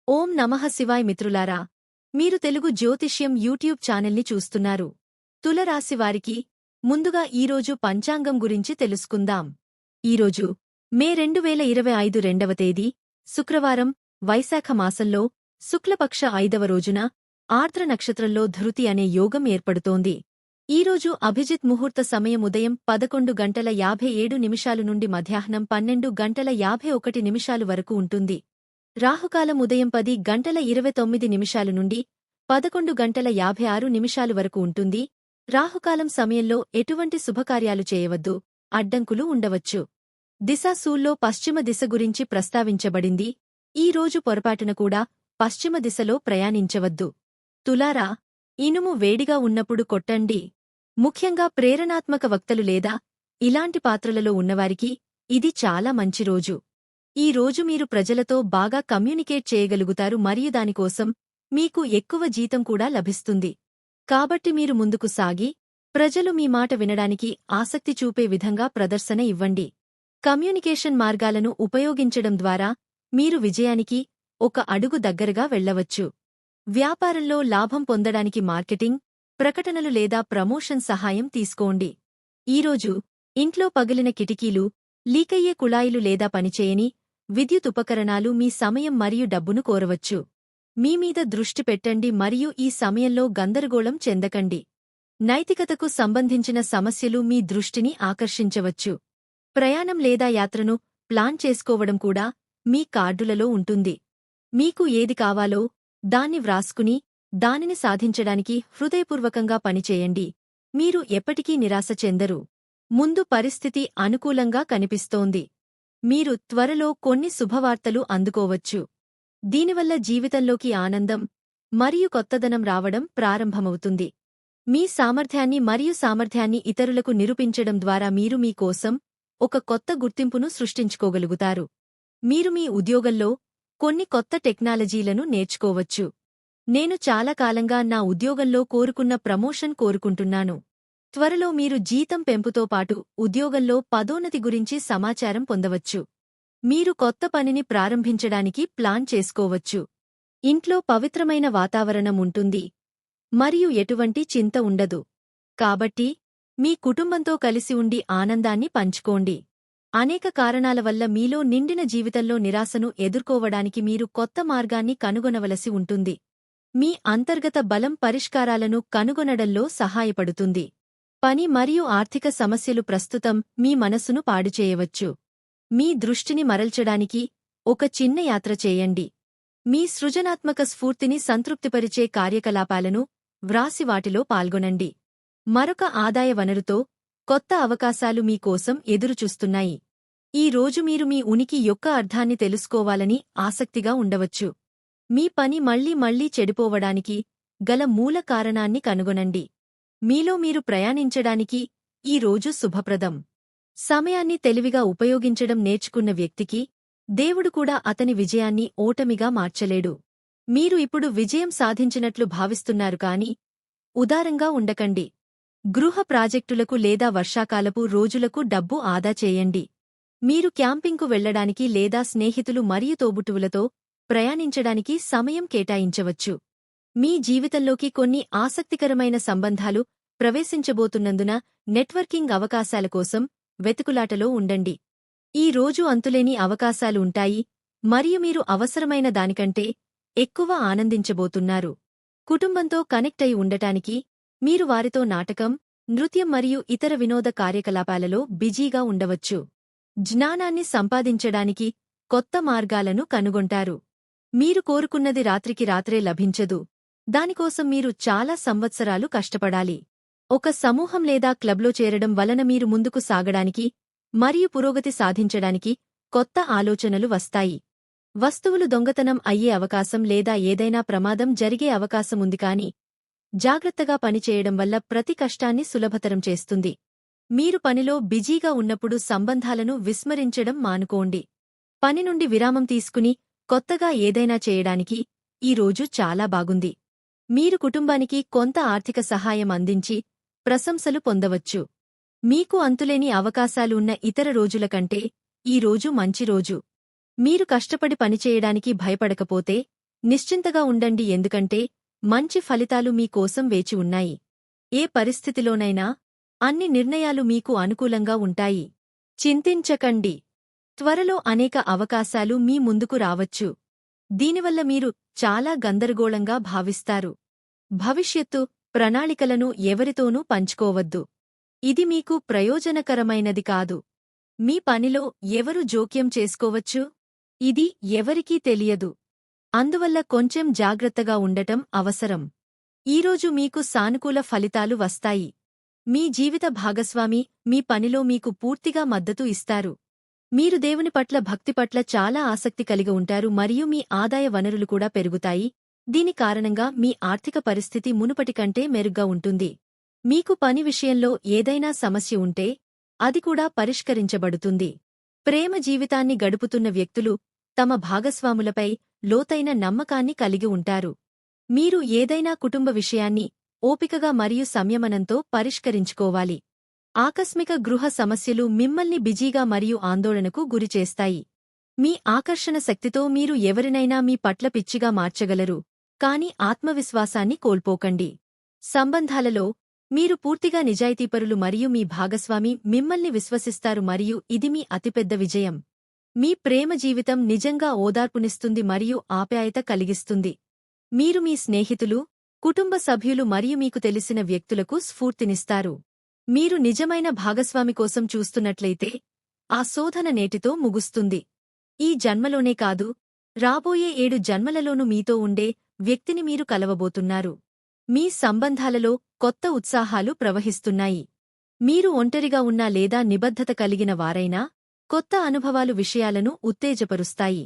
ఓం నమః శివాయ్ మిత్రులారా, మీరు తెలుగు జ్యోతిష్యం యూట్యూబ్ ఛానల్ని చూస్తున్నారు. తులరాశివారికి ముందుగా ఈరోజు పంచాంగం గురించి తెలుసుకుందాం. ఈరోజు మే 2025 రెండవ తేదీ శుక్రవారం, వైశాఖ మాసంలో శుక్లపక్ష 5వ రోజున ఆర్ద్ర నక్షత్రంలో ధృతి అనే యోగం ఏర్పడుతోంది. ఈరోజు అభిజిత్ ముహూర్త సమయం ఉదయం 11:57 నుండి మధ్యాహ్నం 12:51 వరకు ఉంటుంది. రాహుకాలం ఉదయం 10:29 నుండి 11:56 వరకు ఉంటుంది. రాహుకాలం సమయంలో ఎటువంటి శుభకార్యాలు చేయవద్దు, అడ్డంకులు ఉండవచ్చు. దిశాశూల్లో పశ్చిమ దిశ గురించి ప్రస్తావించబడింది. ఈ రోజు పొరపాటున కూడా పశ్చిమ దిశలో ప్రయాణించవద్దు. తులారా, ఇనుము వేడిగా ఉన్నప్పుడు కొట్టండి. ముఖ్యంగా ప్రేరణాత్మక వక్తలు లేదా ఇలాంటి పాత్రలలో ఉన్నవారికి ఇది చాలా మంచి రోజు. ఈ రోజు మీరు ప్రజలతో బాగా కమ్యూనికేట్ చేయగలుగుతారు మరియు దానికోసం మీకు ఎక్కువ జీతం కూడా లభిస్తుంది. కాబట్టి మీరు ముందుకు సాగి ప్రజలు మీ మాట వినడానికి ఆసక్తి చూపే విధంగా ప్రదర్శన ఇవ్వండి. కమ్యూనికేషన్ మార్గాలను ఉపయోగించడం ద్వారా మీరు విజయానికి ఒక అడుగు దగ్గరగా వెళ్లవచ్చు. వ్యాపారంలో లాభం పొందడానికి మార్కెటింగ్, ప్రకటనలు లేదా ప్రమోషన్ సహాయం తీసుకోండి. ఈరోజు ఇంట్లో పగిలిన కిటికీలు, లీకయ్యే కుళాయిలు లేదా పనిచేయని విద్యుత్ ఉపకరణాలు మీ సమయం మరియు డబ్బును కోరవచ్చు. మీమీద దృష్టి పెట్టండి మరియు ఈ సమయంలో గందరగోళం చెందకండి. నైతికతకు సంబంధించిన సమస్యలు మీ దృష్టిని ఆకర్షించవచ్చు. ప్రయాణం లేదా యాత్రను ప్లాన్ చేసుకోవడం కూడా మీ కార్డులలో ఉంటుంది. మీకు ఏది కావాలో దాన్ని వ్రాసుకుని దానిని సాధించడానికి హృదయపూర్వకంగా పనిచేయండి. మీరు ఎప్పటికీ నిరాశ చెందరు. ముందు పరిస్థితి అనుకూలంగా కనిపిస్తోంది. మీరు త్వరలో కొన్ని శుభవార్తలు అందుకోవచ్చు. దీనివల్ల జీవితంలోకి ఆనందం మరియు కొత్తదనం రావడం ప్రారంభమవుతుంది. మీ సామర్థ్యాన్ని ఇతరులకు నిరూపించడం ద్వారా మీరు మీ కోసం ఒక కొత్త గుర్తింపును సృష్టించుకోగలుగుతారు. మీరు మీ ఉద్యోగంలో కొన్ని కొత్త టెక్నాలజీలను నేర్చుకోవచ్చు. నేను చాలా కాలంగా నా ఉద్యోగంలో కోరుకున్న ప్రమోషన్ కోరుకుంటున్నాను. త్వరలో మీరు జీతం పెంపుతో పాటు ఉద్యోగంలో పదోన్నతి గురించి సమాచారం పొందవచ్చు. మీరు కొత్త పనిని ప్రారంభించడానికి ప్లాన్ చేసుకోవచ్చు. ఇంట్లో పవిత్రమైన వాతావరణం ఉంటుంది మరియు ఎటువంటి చింత ఉండదు. కాబట్టి మీ కుటుంబంతో కలిసి ఉండి ఆనందాన్ని పంచుకోండి. అనేక కారణాల వల్ల మీలో నిండిన జీవితంలో నిరాశను ఎదుర్కోవడానికి మీరు కొత్త మార్గాన్ని కనుగొనవలసి ఉంటుంది. మీ అంతర్గత బలం పరిష్కారాలను కనుగొనడంలో సహాయపడుతుంది. పని మరియు ఆర్థిక సమస్యలు ప్రస్తుతం మీ మనసును పాడుచేయవచ్చు. మీ దృష్టిని మరల్చడానికి ఒక చిన్న యాత్ర చేయండి. మీ సృజనాత్మక స్ఫూర్తిని సంతృప్తిపరిచే కార్యకలాపాలను వ్రాసి వాటిలో పాల్గొనండి. మరొక ఆదాయ వనరుతో కొత్త అవకాశాలు మీకోసం ఎదురుచూస్తున్నాయి. ఈ రోజు మీరు మీ ఉనికి యొక్క అర్థాన్ని తెలుసుకోవాలని ఆసక్తిగా ఉండవచ్చు. మీ పని మళ్లీ చెడిపోవడానికి గల మూల కారణాన్ని కనుగొనండి. మీలో మీరు ప్రయాణించడానికి ఈ రోజు శుభప్రదం. సమయాన్ని తెలివిగా ఉపయోగించడం నేర్చుకున్న వ్యక్తికి దేవుడు కూడా అతని విజయాన్ని ఓటమిగా మార్చలేడు. మీరు ఇప్పుడు విజయం సాధించినట్లు భావిస్తున్నారు కాని ఉదారంగా ఉండకండి. గృహ ప్రాజెక్టులకు లేదా వర్షాకాలపు రోజులకు డబ్బు ఆదా చేయండి. మీరు క్యాంపింగ్కు వెళ్లడానికి లేదా స్నేహితులు మరియు తోబుట్టువులతో ప్రయాణించడానికి సమయం కేటాయించవచ్చు. మీ జీవితంలోకి కొన్ని ఆసక్తికరమైన సంబంధాలు ప్రవేశించబోతున్నందున నెట్వర్కింగ్ అవకాశాల కోసం వెతుకులాటలో ఉండండి. ఈ రోజు అంతులేని అవకాశాలు ఉంటాయి మరియు మీరు అవసరమైన దానికంటే ఎక్కువ ఆనందించబోతున్నారు. కుటుంబంతో కనెక్ట్ అయి ఉండటానికి మీరు వారితో నాటకం, నృత్యం మరియు ఇతర వినోద కార్యకలాపాలలో బిజీగా ఉండవచ్చు. జ్ఞానాన్ని సంపాదించడానికి కొత్త మార్గాలను కనుగొంటారు. మీరు కోరుకున్నది రాత్రికి రాత్రే లభించదు. దానికోసం మీరు చాలా సంవత్సరాలు కష్టపడాలి. ఒక సమూహం లేదా క్లబ్లో చేరడం వలన మీరు ముందుకు సాగడానికి మరియు పురోగతి సాధించడానికి కొత్త ఆలోచనలు వస్తాయి. వస్తువులు దొంగతనం అయ్యే అవకాశం లేదా ఏదైనా ప్రమాదం జరిగే అవకాశం ఉంది కాని జాగ్రత్తగా పనిచేయడం వల్ల ప్రతి కష్టాన్ని సులభతరం చేస్తుంది. మీరు పనిలో బిజీగా ఉన్నప్పుడు సంబంధాలను విస్మరించడం మానుకోండి. పని నుండి విరామం తీసుకుని కొత్తగా ఏదైనా చేయడానికి ఈ రోజు చాలా బాగుంది. మీరు కుటుంబానికి కొంత ఆర్థిక సహాయం అందించి ప్రశంసలు పొందవచ్చు. మీకు అంతులేని అవకాశాలు ఉన్న ఇతర రోజుల కంటే ఈ రోజు మంచి రోజు. మీరు కష్టపడి పనిచేయడానికి భయపడకపోతే నిశ్చింతగా ఉండండి, ఎందుకంటే మంచి ఫలితాలు మీ కోసం వేచి ఉన్నాయి. ఏ పరిస్థితిలోనైనా అన్ని నిర్ణయాలు మీకు అనుకూలంగా ఉంటాయి. చింతించకండి. త్వరలో అనేక అవకాశాలు మీ ముందుకు రావచ్చు. దీనివల్ల మీరు చాలా గందరగోళంగా భావిస్తారు. భవిష్యత్తు ప్రణాళికలను ఎవరితోనూ పంచుకోవద్దు. ఇది మీకు ప్రయోజనకరమైనది కాదు. మీ పనిలో ఎవరు జోక్యం చేసుకోవచ్చు? ఇది ఎవరికీ తెలియదు. అందువల్ల కొంచెం జాగ్రత్తగా ఉండటం అవసరం. ఈరోజు మీకు సానుకూల ఫలితాలు వస్తాయి. మీ జీవిత భాగస్వామి మీ పనిలో మీకు పూర్తిగా మద్దతు ఇస్తారు. మీరు దేవుని పట్ల భక్తి పట్ల చాలా ఆసక్తి కలిగి ఉంటారు మరియు మీ ఆదాయ వనరులు కూడా పెరుగుతాయి. దీని కారణంగా మీ ఆర్థిక పరిస్థితి మునుపటి కంటే మెరుగ్గా ఉంటుంది. మీకు పని విషయంలో ఏదైనా సమస్య ఉంటే అది కూడా పరిష్కరించబడుతుంది. ప్రేమ జీవితాన్ని గడుపుతున్న వ్యక్తులు తమ భాగస్వాములపై లోతైన నమ్మకాన్ని కలిగి ఉంటారు. మీరు ఏదైనా కుటుంబ విషయాన్ని ఓపికగా మరియు సంయమనంతో పరిష్కరించుకోవాలి. ఆకస్మిక గృహ సమస్యలు మిమ్మల్ని బిజీగా మరియు ఆందోళనకు గురిచేస్తాయి. మీ ఆకర్షణ శక్తితో మీరు ఎవరినైనా మీ పట్ల పిచ్చిగా మార్చగలరు, కాని ఆత్మవిశ్వాసాన్ని కోల్పోకండి. సంబంధాలలో మీరు పూర్తిగా నిజాయితీపరులు మరియు మీ భాగస్వామి మిమ్మల్ని విశ్వసిస్తారు మరియు ఇది మీ అతిపెద్ద విజయం. మీ ప్రేమ జీవితం నిజంగా ఓదార్పునిస్తుంది మరియు ఆప్యాయత కలిగిస్తుంది. మీరు మీ స్నేహితులు, కుటుంబ సభ్యులు మరియు మీకు తెలిసిన వ్యక్తులకు స్ఫూర్తినిస్తారు. మీరు నిజమైన భాగస్వామి కోసం చూస్తున్నట్లయితే ఆ శోధన నేటితో ముగుస్తుంది. ఈ జన్మలోనే కాదు, రాబోయే 7 జన్మలలోనూ మీతో ఉండే వ్యక్తిని మీరు కలవబోతున్నారు. మీ సంబంధాలలో కొత్త ఉత్సాహాలు ప్రవహిస్తున్నాయి. మీరు ఒంటరిగా ఉన్నా లేదా నిబద్ధత కలిగిన వారైనా కొత్త అనుభవాలు విషయాలను ఉత్తేజపరుస్తాయి.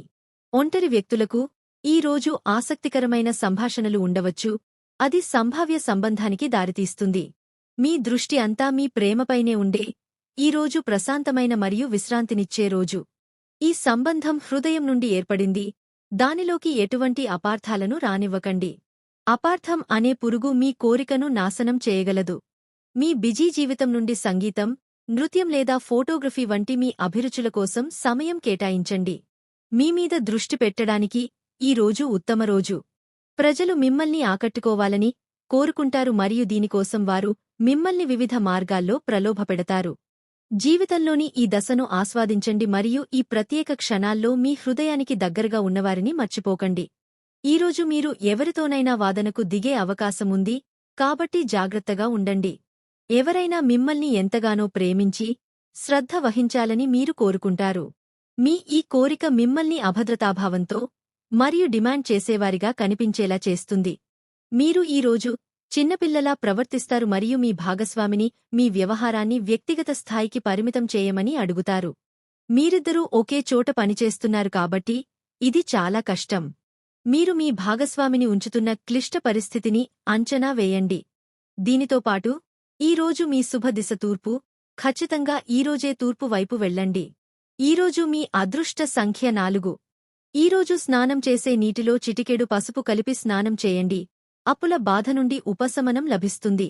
ఒంటరి వ్యక్తులకు ఈ రోజు ఆసక్తికరమైన సంభాషణలు ఉండవచ్చు, అది సంభావ్య సంబంధానికి దారితీస్తుంది. మీ దృష్టి అంతా మీ ప్రేమపైనే ఉండే ఈ రోజు ప్రశాంతమైన మరియు విశ్రాంతినిచ్చే రోజు. ఈ సంబంధం హృదయం నుండి ఏర్పడింది, దానిలోకి ఎటువంటి అపార్థాలను రానివ్వకండి. అపార్థం అనే పురుగు మీ కోరికను నాశనం చేయగలదు. మీ బిజీ జీవితం నుండి సంగీతం, నృత్యం లేదా ఫోటోగ్రఫీ వంటి మీ అభిరుచుల కోసం సమయం కేటాయించండి. మీమీద దృష్టి పెట్టడానికి ఈ రోజు ఉత్తమ రోజు. ప్రజలు మిమ్మల్ని ఆకట్టుకోవాలని కోరుకుంటారు మరియు దీనికోసం వారు మిమ్మల్ని వివిధ మార్గాల్లో ప్రలోభపెడతారు. జీవితంలోని ఈ దశను ఆస్వాదించండి మరియు ఈ ప్రత్యేక క్షణాల్లో మీ హృదయానికి దగ్గరగా ఉన్నవారిని మర్చిపోకండి. ఈరోజు మీరు ఎవరితోనైనా వాదనకు దిగే అవకాశముంది, కాబట్టి జాగ్రత్తగా ఉండండి. ఎవరైనా మిమ్మల్ని ఎంతగానో ప్రేమించి శ్రద్ధ వహించాలని మీరు కోరుకుంటారు. మీ ఈ కోరిక మిమ్మల్ని అభద్రతాభావంతో మరియు డిమాండ్ చేసేవారిగా కనిపించేలా చేస్తుంది. మీరు ఈరోజు చిన్నపిల్లలా ప్రవర్తిస్తారు మరియు మీ భాగస్వామిని మీ వ్యవహారాన్ని వ్యక్తిగత స్థాయికి పరిమితం చేయమని అడుగుతారు. మీరిద్దరూ ఒకే చోట పనిచేస్తున్నారు కాబట్టి ఇది చాలా కష్టం. మీరు మీ భాగస్వామిని ఉంచుతున్న క్లిష్ట పరిస్థితిని అంచనా వేయండి. దీనితో పాటు ఈరోజు మీ శుభదిశ తూర్పు, ఖచ్చితంగా ఈరోజే తూర్పు వైపు వెళ్ళండి. ఈరోజు మీ అదృష్ట సంఖ్య 4. ఈరోజు స్నానం చేసే నీటిలో చిటికెడు పసుపు కలిపి స్నానం చేయండి. అప్పుల బాధ నుండి ఉపశమనం లభిస్తుంది.